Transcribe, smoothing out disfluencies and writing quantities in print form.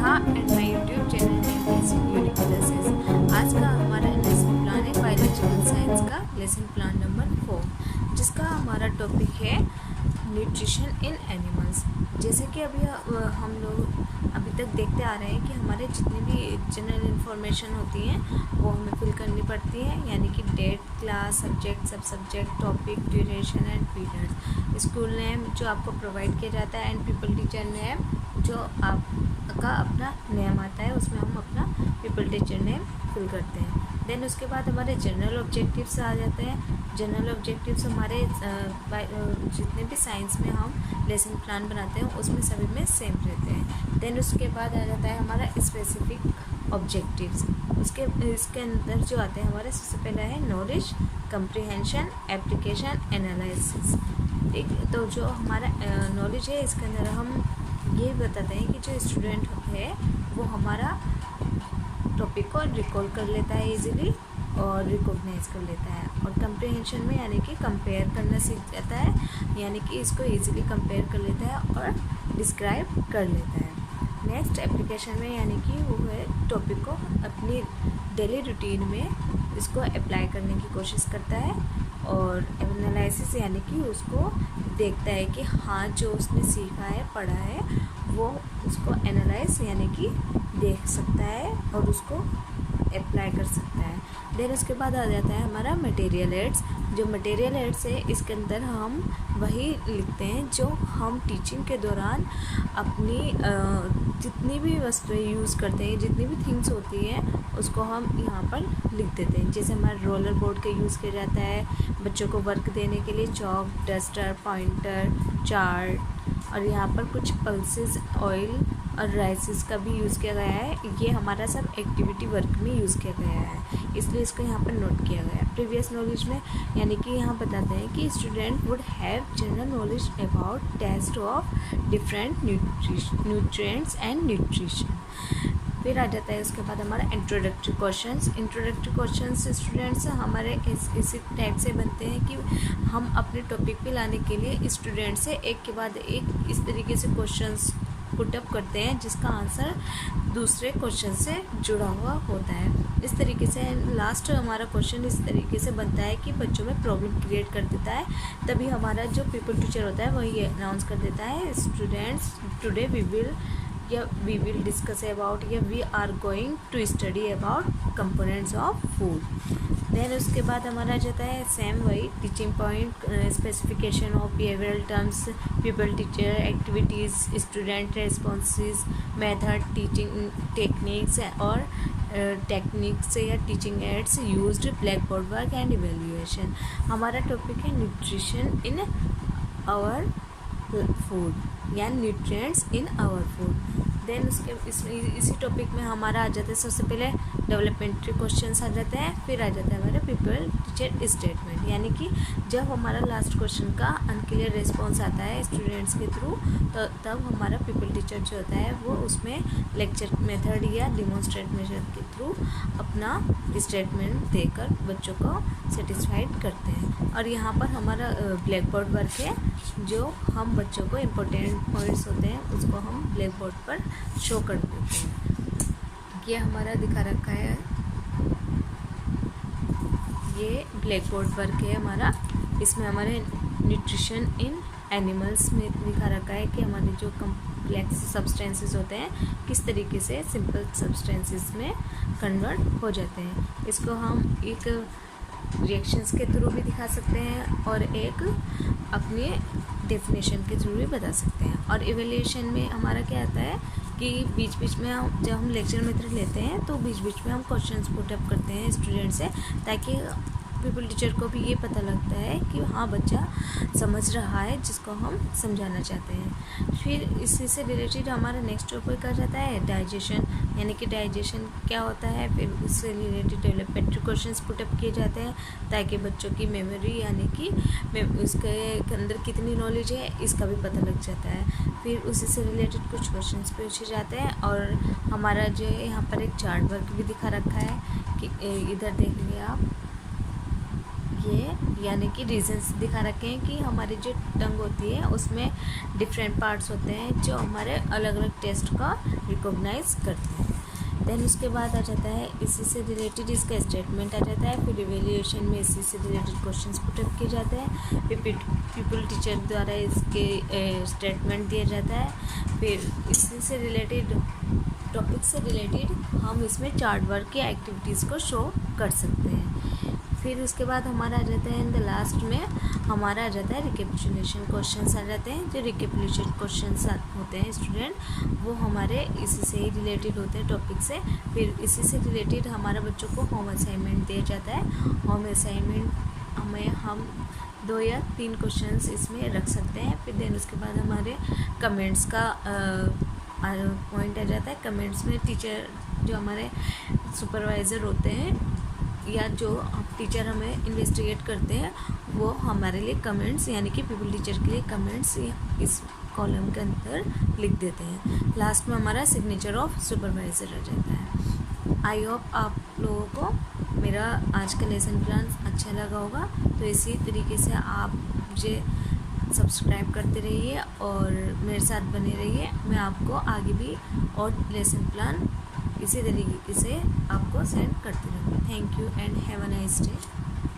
Neha and my YouTube channel name is unique classes. आज का हमारा लेसन प्लान है बायोलॉजिकल साइंस का लेसन प्लान नंबर 4, जिसका हमारा टॉपिक है न्यूट्रिशन इन एनिमल्स। जैसे कि अभी हम लोग अभी तक देखते आ रहे हैं कि हमारे जितनी भी जनरल इन्फॉर्मेशन होती हैं वो हमें फिल करनी पड़ती है, यानी कि डेट, क्लास, सब्जेक्ट, सब subject, topic, duration and period, school name जो आपको प्रोवाइड किया जाता है एंड पीपल टीचर नेम जो आपका अपना नेम आता है, उसमें हम अपना पीपल टीचर नेम फिल करते हैं। देन उसके बाद हमारे जनरल ऑब्जेक्टिव्स आ जाते हैं। जनरल ऑब्जेक्टिव्स हमारे जितने भी साइंस में हम लेसन प्लान बनाते हैं उसमें सभी में सेम रहते हैं। देन उसके बाद आ जाता है हमारा स्पेसिफिक ऑब्जेक्टिव्स। इसके अंदर जो आते हैं हमारे, सबसे पहला है नॉलेज, कंप्रीहेंशन, एप्लीकेशन, एनालिसिस। ठीक, तो जो हमारा नॉलेज है इसके अंदर हम ये बताते हैं कि जो स्टूडेंट है वो हमारा टॉपिक को रिकॉल कर लेता है इजीली और रिकॉग्नाइज कर लेता है। और कंप्रीहेंशन में यानी कि कंपेयर करना सीख जाता है, यानी कि इसको इजीली कंपेयर कर लेता है और डिस्क्राइब कर लेता है। नेक्स्ट एप्लीकेशन में यानी कि वो है टॉपिक को अपनी डेली रूटीन में इसको अप्लाई करने की कोशिश करता है। और एनालिसिस यानी कि उसको देखता है कि हाँ जो उसने सीखा है, पढ़ा है, वो उसको एनालाइज यानी कि देख सकता है और उसको अप्लाई कर सकता है। देन उसके बाद आ जाता है हमारा मटेरियल एड्स। जो मटेरियल एड्स है इसके अंदर हम वही लिखते हैं जो हम टीचिंग के दौरान अपनी जितनी भी वस्तुएं यूज़ करते हैं, जितनी भी थिंग्स होती हैं उसको हम यहाँ पर लिख देते हैं। जैसे हमारा रोलर बोर्ड का यूज़ किया जाता है बच्चों को वर्क देने के लिए, चॉक, डस्टर, पॉइंटर, चार्ट, और यहाँ पर कुछ पल्सेस, ऑयल और राइसेस का भी यूज़ किया गया है। ये हमारा सब एक्टिविटी वर्क में यूज़ किया गया है, इसलिए इसको यहाँ पर नोट किया गया है। प्रीवियस नॉलेज में यानी कि यहाँ बताते हैं कि student would have general knowledge about test of different nutrients and nutrition. फिर आ जाता है उसके बाद हमारा introductory questions. Introductory questions students हमारे इसी टाइप से बनते हैं कि हम अपने टॉपिक पे लाने के लिए स्टूडेंट से एक के बाद एक इस तरीके से क्वेश्चंस पुटअप करते हैं जिसका आंसर दूसरे क्वेश्चन से जुड़ा हुआ होता है। इस तरीके से लास्ट हमारा क्वेश्चन इस तरीके से बनता है कि बच्चों में प्रॉब्लम क्रिएट कर देता है। तभी हमारा जो पीपल टीचर होता है वही अनाउंस कर देता है, students today we will discuss about या we are going to study about components of food. Then उसके बाद हमारा जाता है सेम वही teaching point, specification of behavioral terms, people teacher, activities, student responses, method, teaching techniques और techniques या teaching aids used, black board work and evaluation. हमारा topic है न्यूट्रिशन इन आवर फूड या nutrients in our food. Then उसके इसी topic में हमारा आ जाता है सबसे पहले डेवलपमेंटरी क्वेश्चंस आ जाते हैं, फिर आ जाता है हमारे पीपल टीचर स्टेटमेंट, यानी कि जब हमारा लास्ट क्वेश्चन का अनक्लियर रिस्पॉन्स आता है स्टूडेंट्स के थ्रू तो तब हमारा पीपल टीचर जो होता है वो उसमें लेक्चर मेथड या डिमॉन्स्ट्रेट मेथड के थ्रू अपना स्टेटमेंट देकर बच्चों को सेटिस्फाइड करते हैं। और यहाँ पर हमारा ब्लैक बोर्ड वर्क है, जो हम बच्चों को इम्पोर्टेंट पॉइंट्स होते हैं उसको हम ब्लैक बोर्ड पर शो कर देते हैं। ये हमारा दिखा रखा है, ये ब्लैक बोर्ड वर्क है हमारा। इसमें हमारे न्यूट्रिशन इन एनिमल्स में दिखा रखा है कि हमारे जो कम्प्लेक्स सब्सटेंसेस होते हैं किस तरीके से सिंपल सब्सटेंसेस में कन्वर्ट हो जाते हैं। इसको हम एक रिएक्शंस के थ्रू भी दिखा सकते हैं और एक अपने डेफिनेशन के थ्रू भी बता सकते हैं। और इवैल्यूएशन में हमारा क्या आता है कि बीच बीच में हम जब हम लेक्चर मेथड लेते हैं तो बीच बीच में हम क्वेश्चंस पुटअप करते हैं स्टूडेंट से, ताकि पीपल टीचर को भी ये पता लगता है कि हाँ बच्चा समझ रहा है जिसको हम समझाना चाहते हैं। फिर इसी से रिलेटेड हमारा नेक्स्ट टॉपिक आ जाता है डाइजेशन, यानी कि डाइजेशन क्या होता है। फिर उससे रिलेटेड डेवलपमेंटरी क्वेश्चंस पुटअप किए जाते हैं ताकि बच्चों की मेमोरी यानी कि उसके अंदर कितनी नॉलेज है इसका भी पता लग जाता है। फिर उसी से रिलेटेड कुछ क्वेश्चंस पूछे जाते हैं। और हमारा जो है यहाँ पर एक चार्ट वर्क भी दिखा रखा है कि इधर देख लीजिए आप, ये यानी कि रीजंस दिखा रखे हैं कि हमारी जो टंग होती है उसमें डिफरेंट पार्ट्स होते हैं जो हमारे अलग अलग टेस्ट का रिकॉग्नाइज करते हैं। देन उसके बाद आ जाता है इसी से रिलेटेड इसका स्टेटमेंट आ जाता है। फिर इवेल्यूएशन में इसी से रिलेटेड क्वेश्चंस पुटअप किए जाते हैं। फिर पीपल टीचर द्वारा इसके स्टेटमेंट दिया जाता है। फिर इसी से रिलेटेड टॉपिक से रिलेटेड हम इसमें चार्ट वर्क की एक्टिविटीज़ को शो कर सकते हैं। फिर उसके बाद हमारा आ जाता है इन द लास्ट में हमारा आ जाता है रिकेपिचुलेशन क्वेश्चंस आ जाते हैं। जो रिकेपिचुलेशन क्वेश्चंस होते हैं स्टूडेंट वो हमारे इसी से ही रिलेटेड होते हैं टॉपिक से। फिर इसी से रिलेटेड हमारा बच्चों को होम असाइनमेंट दिया जाता है। होम असाइनमेंट में हम 2 या 3 क्वेश्चंस इसमें रख सकते हैं। फिर देन उसके बाद हमारे कमेंट्स का पॉइंट आ जाता है। कमेंट्स में टीचर जो हमारे सुपरवाइज़र होते हैं या जो टीचर हमें इन्वेस्टिगेट करते हैं वो हमारे लिए कमेंट्स यानी कि पीपल टीचर के लिए कमेंट्स इस कॉलम के अंदर लिख देते हैं। लास्ट में हमारा सिग्नेचर ऑफ सुपरवाइज़र आ जाता है। आई होप आप लोगों को मेरा आज का लेसन प्लान अच्छा लगा होगा। तो इसी तरीके से आप मुझे सब्सक्राइब करते रहिए और मेरे साथ बने रहिए। मैं आपको आगे भी और लेसन प्लान इसी तरीके से आपको सेंड करती रहूँगी। Thank you and have a nice day.